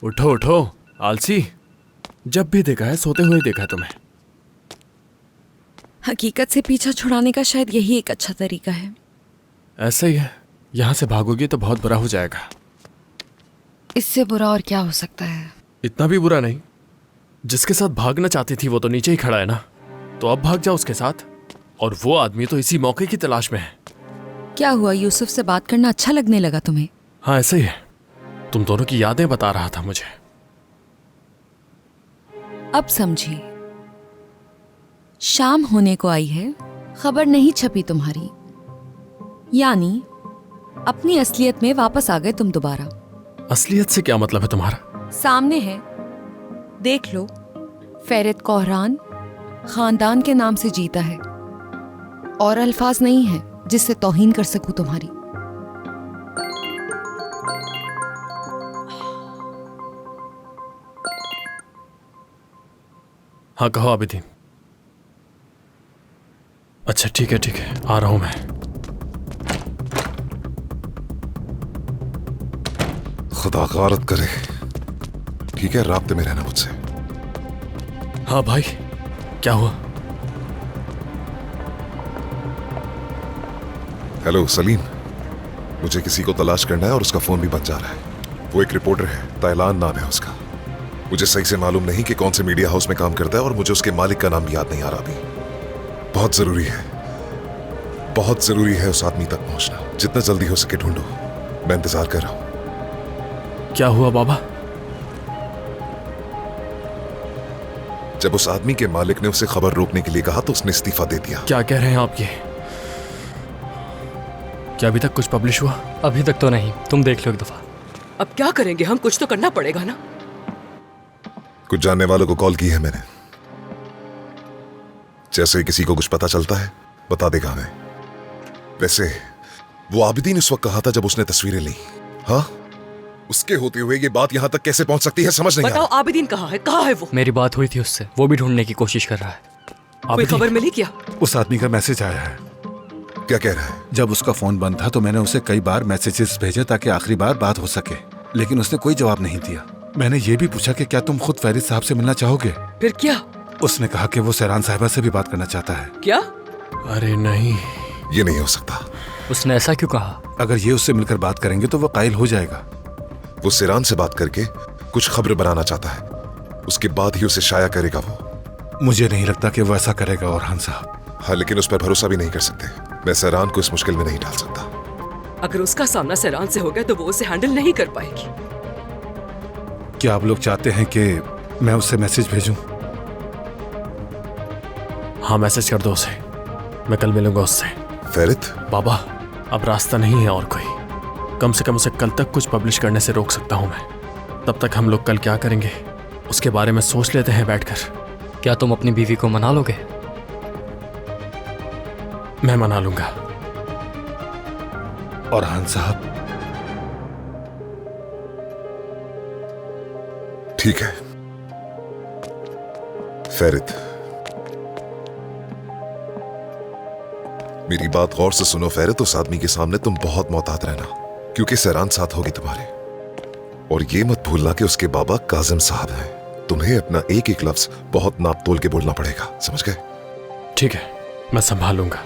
उठो उठो आलसी। जब भी देखा है सोते हुए देखा है तुम्हें। हकीकत से पीछा छुड़ाने का शायद यही एक अच्छा तरीका है। ऐसा ही है, यहाँ से भागोगी तो बहुत बुरा हो जाएगा। इससे बुरा और क्या हो सकता है? इतना भी बुरा नहीं। जिसके साथ भागना चाहती थी वो तो नीचे ही खड़ा है ना, तो अब भाग जाओ उसके साथ। और वो आदमी तो इसी मौके की तलाश में है। क्या हुआ, यूसुफ से बात करना अच्छा लगने लगा तुम्हें? हाँ ऐसा ही है, तुम दोनों की यादें बता रहा था मुझे। अब समझी। शाम होने को आई है, खबर नहीं छपी तुम्हारी, यानी अपनी असलियत में वापस आ गए तुम दोबारा। असलियत से क्या मतलब है तुम्हारा? सामने है, देख लो। फेरित कोहरान खानदान के नाम से जीता है, और अल्फाज नहीं है जिससे तौहीन कर सकूं तुम्हारी। हाँ कहो आबिदीन। अच्छा ठीक है, आ रहा हूं मैं। खुदा गारत करे, ठीक है, राब्ते में रहना मुझसे। हाँ भाई, क्या हुआ? हेलो सलीम, मुझे किसी को तलाश करना है और उसका फोन भी बंद जा रहा है। वो एक रिपोर्टर है, तैलान नाम है उसका। मुझे सही से मालूम नहीं कि कौन से मीडिया हाउस में काम करता है, और मुझे उसके मालिक का नाम भी याद नहीं आ रहा अभी। बहुत जरूरी है उस आदमी तक पहुंचना। जितना जल्दी हो सके ढूंढो, मैं इंतजार कर रहा हूं। क्या हुआ बाबा? जब उस आदमी के मालिक ने उसे खबर रोकने के लिए कहा तो उसने इस्तीफा दे दिया। क्या कह रहे हैं आप ये? क्या अभी तक कुछ पब्लिश हुआ? अभी तक तो नहीं, तुम देख लो एक दफा। अब क्या करेंगे हम, कुछ तो करना पड़ेगा ना। कुछ जानने वालों को कॉल की है मैंने, जैसे ही किसी को कुछ पता चलता है बता देगा हमें। वैसे वो आबिदीन उस वक्त कहा था जब उसने तस्वीरें ली। हाँ, उसके होते हुए ये बात यहां तक कैसे पहुंच सकती है, समझ नहीं आ बताओ रहा। आबिदीन कहाँ है, कहाँ है वो? मेरी बात हुई थी उससे, वो भी ढूंढने की कोशिश कर रहा है। कोई खबर मिली क्या? उस आदमी का मैसेज आया है। क्या कह रहा है? जब उसका फोन बंद था तो मैंने उसे कई बार मैसेजेस भेजे ताकि आखिरी बार बात हो सके, लेकिन उसने कोई जवाब नहीं दिया। मैंने ये भी पूछा कि क्या तुम खुद फेरित साहब से मिलना चाहोगे? फिर क्या? उसने कहा कि वो सहरान साहिबा से भी बात करना चाहता है। क्या? अरे नहीं, ये नहीं हो सकता। उसने ऐसा क्यों कहा? अगर ये उससे मिलकर बात करेंगे तो वो कायल हो जाएगा। वो सिरान से बात करके कुछ खबर बनाना चाहता है, उसके बाद ही उसे शाया करेगा वो। मुझे नहीं लगता कि वो ऐसा करेगा औरहान साहब। हाँ, लेकिन उस पर भरोसा भी नहीं कर सकते। मैं सहरान को इस मुश्किल में नहीं डाल सकता। अगर उसका सामना सैरान से हो गया तो वो उसे हैंडल नहीं कर पाएगी। क्या आप लोग चाहते हैं कि मैं उससे मैसेज भेजूं? हाँ मैसेज कर दो उसे, मैं कल मिलूंगा उससे। फेरित बाबा अब रास्ता नहीं है और कोई। कम से कम उसे कल तक कुछ पब्लिश करने से रोक सकता हूं मैं। तब तक हम लोग कल क्या करेंगे उसके बारे में सोच लेते हैं बैठकर। क्या तुम अपनी बीवी को मना लोगे? मैं मना लूंगा। औरहान साहब, ठीक है। फेरित, मेरी बात गौर से सुनो फेरित। उस आदमी के सामने तुम बहुत मोहतात रहना, क्योंकि सहरान साथ होगी तुम्हारे। और ये मत भूलना कि उसके बाबा काजिम साहब हैं। तुम्हें अपना एक एक लफ्ज बहुत नाप तोल के बोलना पड़ेगा, समझ गए? ठीक है, मैं संभाल लूंगा।